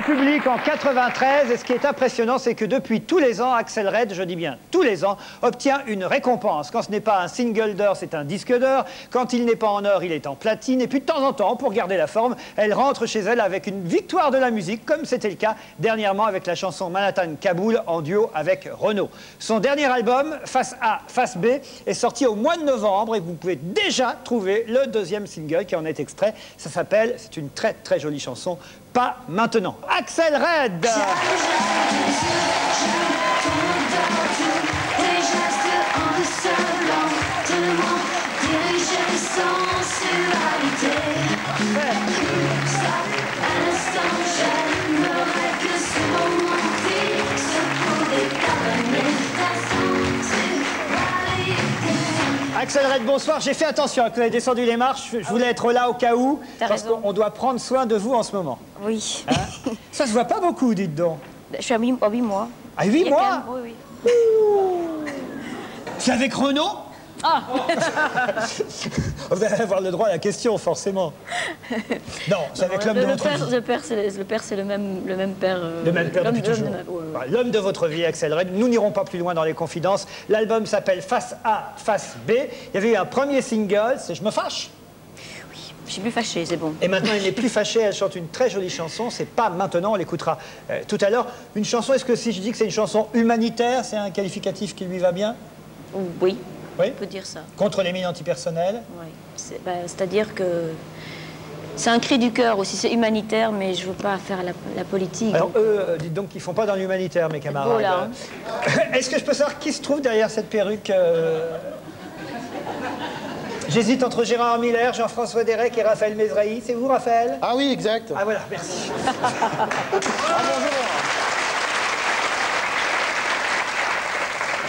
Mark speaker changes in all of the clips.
Speaker 1: République en 93. Et ce qui est impressionnant, c'est que depuis tous les ans, Axel Red, je dis bien tous les ans, obtient une récompense. Quand ce n'est pas un single d'or, c'est un disque d'or. Quand il n'est pas en or, il est en platine. Et puis de temps en temps, pour garder la forme, elle rentre chez elle avec une victoire de la musique, comme c'était le cas dernièrement avec la chanson Manhattan Kaboul en duo avec Renaud. Son dernier album, Face A, Face B, est sorti au mois de novembre et vous pouvez déjà trouver le deuxième single qui en est extrait. Ça s'appelle, c'est une très très jolie chanson, Pas maintenant. Axel Red. Axel Red, bonsoir. J'ai fait attention quand vous avez descendu les marches. Je voulais être là au cas où, parce qu'on doit prendre soin de vous en ce moment.
Speaker 2: Oui.
Speaker 1: Hein? Ça se voit pas beaucoup, dites donc.
Speaker 2: Je suis à 8 mois.
Speaker 1: À 8 mois?
Speaker 2: Oui, oui.
Speaker 1: C'est avec Renaud?
Speaker 2: Ah.
Speaker 1: Vous allez avoir le droit à la question, forcément. Non, c'est avec l'homme de votre vie.
Speaker 2: Le père, c'est le même père.
Speaker 1: Le même père depuis toujours. L'homme de votre vie, Axel Red. Nous n'irons pas plus loin dans les confidences. L'album s'appelle Face A, Face B. Il y avait eu un premier single, c'est Je me fâche.
Speaker 2: Oui, je suis plus fâchée, c'est bon.
Speaker 1: Et maintenant, elle n'est plus fâchée. Elle chante une très jolie chanson. C'est Pas maintenant. On l'écoutera tout à l'heure. Une chanson, est-ce que si je dis que c'est une chanson humanitaire, c'est un qualificatif qui lui va bien?
Speaker 2: Oui.
Speaker 1: Oui.
Speaker 2: On peut dire ça.
Speaker 1: Contre les mines antipersonnelles?
Speaker 2: Oui. C'est-à-dire que c'est un cri du cœur aussi. C'est humanitaire, mais je ne veux pas faire la politique.
Speaker 1: Alors eux, dites donc qu'ils ne font pas dans l'humanitaire, mes camarades.
Speaker 2: Beau, là, hein.
Speaker 1: Est-ce que je peux savoir qui se trouve derrière cette perruque J'hésite entre Gérard Miller, Jean-François Derek et Raphaël Mesrahi. C'est vous, Raphaël?
Speaker 3: Ah oui, exact.
Speaker 1: Ah voilà, merci.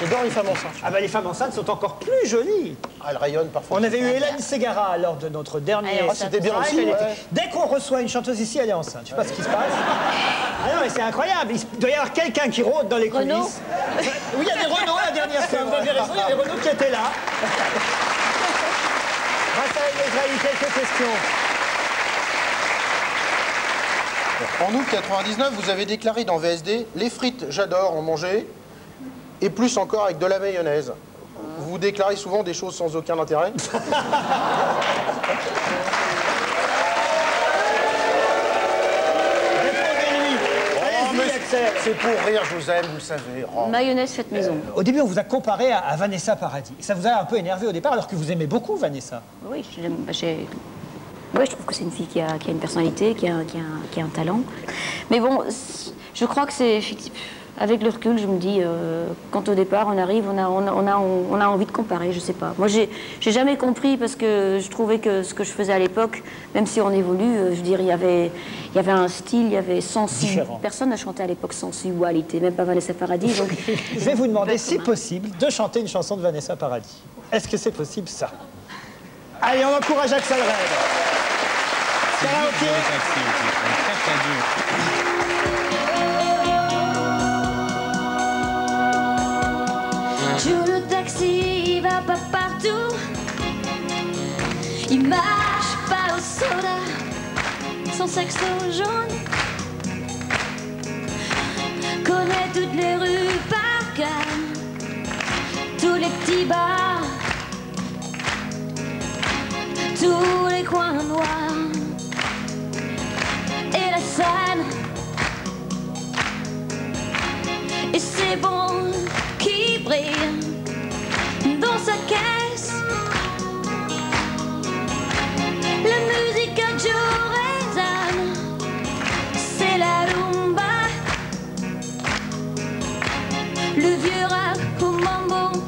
Speaker 3: J'adore les femmes enceintes.
Speaker 1: Ah bah les femmes enceintes sont encore plus jolies.
Speaker 3: Ah, elles rayonnent parfois.
Speaker 1: On avait eu Hélène Ségara lors de notre dernier...
Speaker 3: Ah, c'était bien aussi, ouais.
Speaker 1: Dès qu'on reçoit une chanteuse ici, elle est enceinte. Je sais pas ce qui se passe. Ah non, mais c'est incroyable. Il doit y avoir quelqu'un qui rôde dans les coulisses.
Speaker 2: Renaud.
Speaker 1: Oui, il y avait Renaud la dernière fois. Vous avez raison, il y avait Renaud qui était là. Raphaël Mesrahi, quelques questions.
Speaker 3: En août 99, vous avez déclaré dans VSD « Les frites, j'adore en manger, et plus encore avec de la mayonnaise ». Vous déclarez souvent des choses sans aucun intérêt. C'est pour rire, je vous aime, vous le savez. Oh.
Speaker 2: Mayonnaise faite maison.
Speaker 1: Au début, on vous a comparé à Vanessa Paradis. Ça vous a un peu énervé au départ, alors que vous aimez beaucoup Vanessa.
Speaker 2: Oui, je trouve que c'est une fille qui a une personnalité, qui a un talent. Mais bon, je crois que c'est effectivement... Avec le recul, je me dis, quand au départ on arrive, on a envie de comparer, je sais pas. Moi, j'ai jamais compris parce que je trouvais que ce que je faisais à l'époque, même si on évolue, je veux dire, il y avait un style, il y avait sensualité. Personne n'a chanté à l'époque sensualité, même pas Vanessa Paradis. Donc...
Speaker 1: Je vais vous demander, si possible, de chanter une chanson de Vanessa Paradis. Est-ce que c'est possible, ça? Allez, on encourage Axel Red. Karaoké.
Speaker 4: Joue le taxi, il va pas partout. Il marche pas au soda, son saxo jaune. Connaît toutes les rues par cœur, tous les petits bars, tous les coins noirs et la Seine. Et c'est bon qui brille dans sa caisse. La musique à Joe résonne, c'est la rumba. Le vieux rap au mambo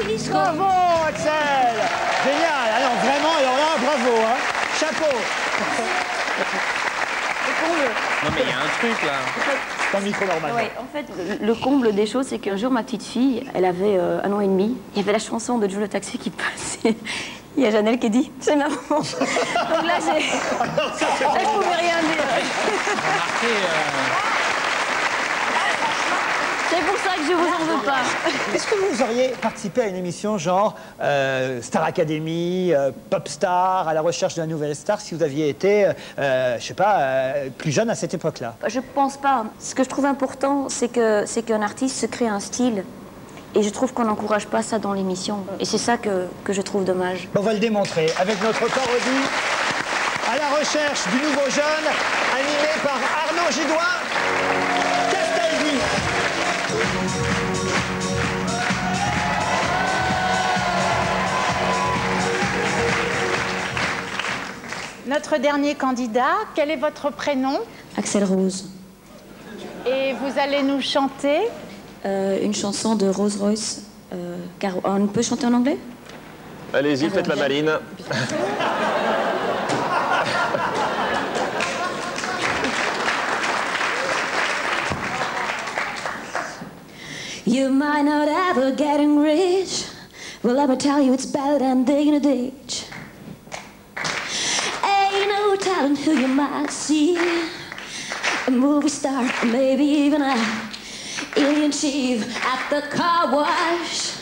Speaker 4: disco.
Speaker 1: Bravo, Axel. Génial. Alors vraiment, alors là, bravo, hein. Chapeau.
Speaker 5: Non mais il y a un truc là.
Speaker 1: C'est un micro normal.
Speaker 2: Ouais, en fait, le comble des choses, c'est qu'un jour, ma petite fille, elle avait 1 an et demi. Il y avait la chanson de Joe le Taxi qui passait. Il y a Janelle qui dit « C'est maman ». Donc là, je pouvais rien dire. C'est pour ça que je vous en veux pas.
Speaker 1: Est-ce que vous auriez participé à une émission genre Star Academy, Pop Star, à la recherche d'un nouvel star, si vous aviez été, je sais pas, plus jeune à cette époque-là?
Speaker 2: Je pense pas. Ce que je trouve important, c'est qu'un artiste se crée un style. Et je trouve qu'on n'encourage pas ça dans l'émission. Et c'est ça que je trouve dommage.
Speaker 1: On va le démontrer avec notre parodie à la recherche du nouveau jeune, animé par Arnaud Gidoin, Castaldi.
Speaker 6: Notre dernier candidat, quel est votre prénom?
Speaker 2: Axel Rose.
Speaker 6: Et vous allez nous chanter
Speaker 2: Une chanson de Rose Royce. On peut chanter en anglais?
Speaker 5: Allez-y, faites la maline.
Speaker 4: You might not ever getting rich. Well, let me tell you, it's better than digging a ditch. Ain't no telling who you might see. A movie star, or maybe even a alien chief at the car wash.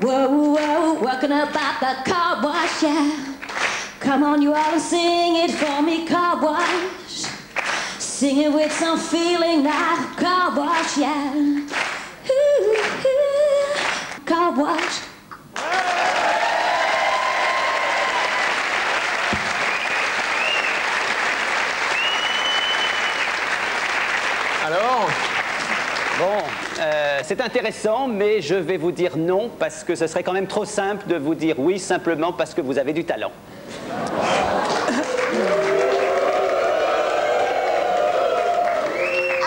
Speaker 4: Whoa, whoa, walking about the car wash, yeah. Come on, you all sing it for me, car wash. Sing it with some feeling like car wash, yeah. Ooh, ooh, car wash.
Speaker 5: Alors?
Speaker 7: Bon, c'est intéressant, mais je vais vous dire non, parce que ce serait quand même trop simple de vous dire oui, simplement parce que vous avez du talent.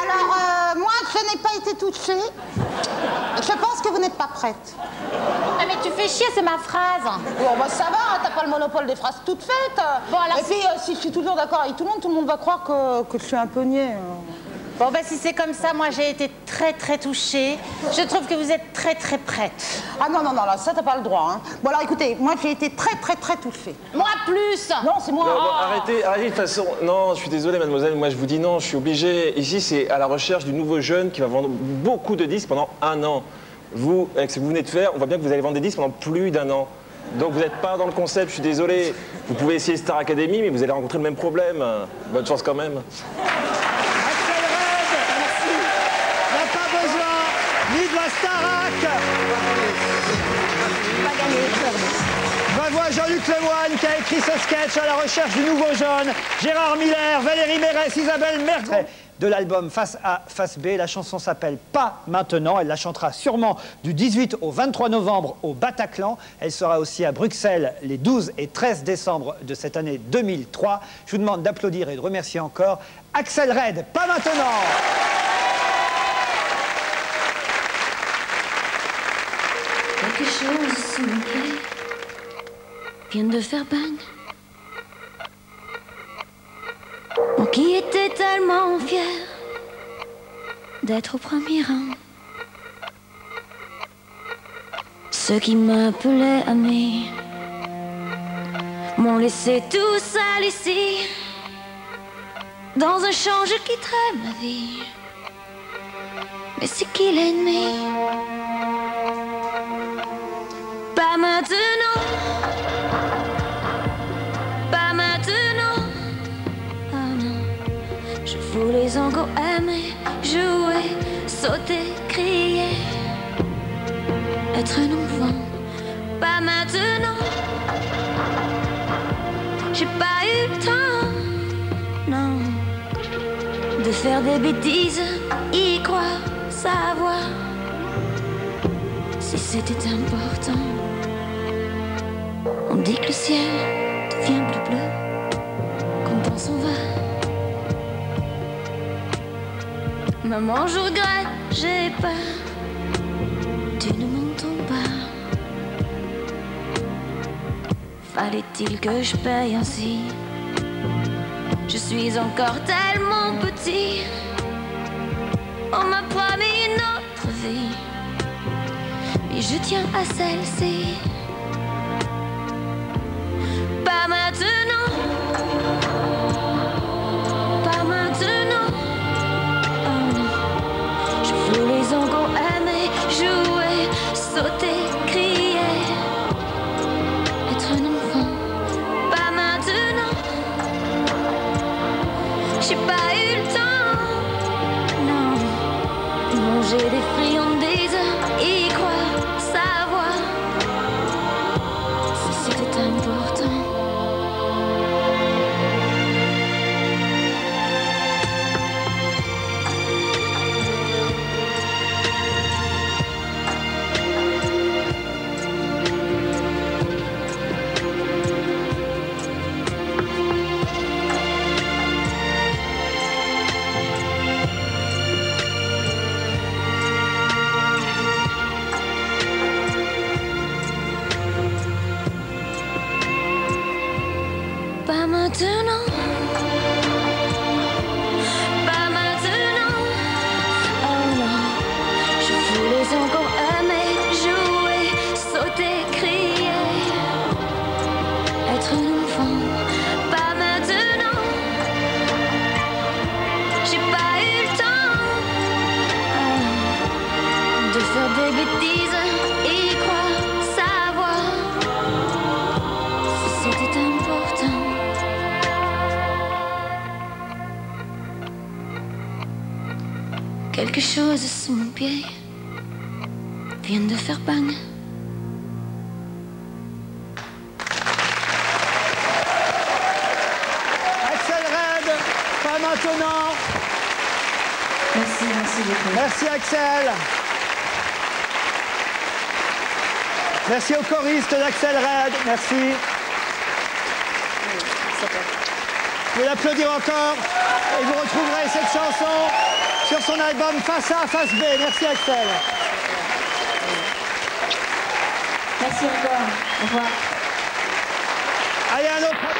Speaker 8: Alors, moi, je n'ai pas été touchée. Je pense que vous n'êtes pas prête.
Speaker 6: Ah mais tu fais chier, c'est ma phrase.
Speaker 8: Bon, bah ça va, hein, t'as pas le monopole des phrases toutes faites.
Speaker 6: Bon, alors,
Speaker 8: et puis, si je suis toujours d'accord avec tout le monde va croire que je suis un peu niais.
Speaker 6: Bon, bah si c'est comme ça, moi j'ai été très très touchée. Je trouve que vous êtes très très prête.
Speaker 8: Ah non, là, ça t'as pas le droit. Hein. Bon, alors écoutez, moi j'ai été très touchée.
Speaker 6: Moi plus.
Speaker 8: Non, c'est moi.
Speaker 5: Non, bon, arrêtez, de toute façon. Non, je suis désolé, mademoiselle, moi je vous dis non, je suis obligé. Ici, c'est à la recherche du nouveau jeune qui va vendre beaucoup de disques pendant 1 an. Vous, avec ce que vous venez de faire, on voit bien que vous allez vendre des disques pendant plus d'1 an. Donc vous n'êtes pas dans le concept, je suis désolé. Vous pouvez essayer Star Academy, mais vous allez rencontrer le même problème. Bonne chance quand même.
Speaker 1: Ni de la Starac. Va voir Jean-Luc Lemoyne qui a écrit ce sketch à la recherche du nouveau jeune. Gérard Miller, Valérie Mérès, Isabelle Mertret. De l'album Face A, Face B, la chanson s'appelle Pas Maintenant. Elle la chantera sûrement du 18 au 23 novembre au Bataclan. Elle sera aussi à Bruxelles les 12 et 13 décembre de cette année 2003. Je vous demande d'applaudir et de remercier encore Axel Red. Pas Maintenant.
Speaker 4: Quelque chose sous mon pied vient de faire bang. Moi qui étais tellement fier d'être au premier rang. Ceux qui m'appelaient ami m'ont laissé tout seul ici, dans un champ je quitterai ma vie. Mais c'est qui l'ennemi? Pas maintenant, pas maintenant. Oh non, je voulais encore aimer, jouer, sauter, crier, être un enfant. Pas maintenant, j'ai pas eu le temps, non, de faire des bêtises, y croire, savoir si c'était important. On dit que le ciel devient plus bleu quand on s'en va. Maman, je regrette, j'ai peur, tu ne m'entends pas. Fallait-il que je paye ainsi? Je suis encore tellement petit. On m'a promis une autre vie, mais je tiens à celle-ci. Pas maintenant, pas maintenant. Oh non, je voulais encore j'ai pas eu le temps de faire des bêtises et croire savoir si c'était important. Quelque chose sous mon pied vient de faire bang.
Speaker 1: Axel Red, pas maintenant.
Speaker 2: Merci, merci beaucoup.
Speaker 1: Merci Axel. Merci aux choristes d'Axel Red. Merci. Vous pouvez l'applaudir encore. Et vous retrouverez cette chanson sur son album Face A, Face B. Merci Axel.
Speaker 2: Merci encore. Au revoir.
Speaker 1: Allez, un autre.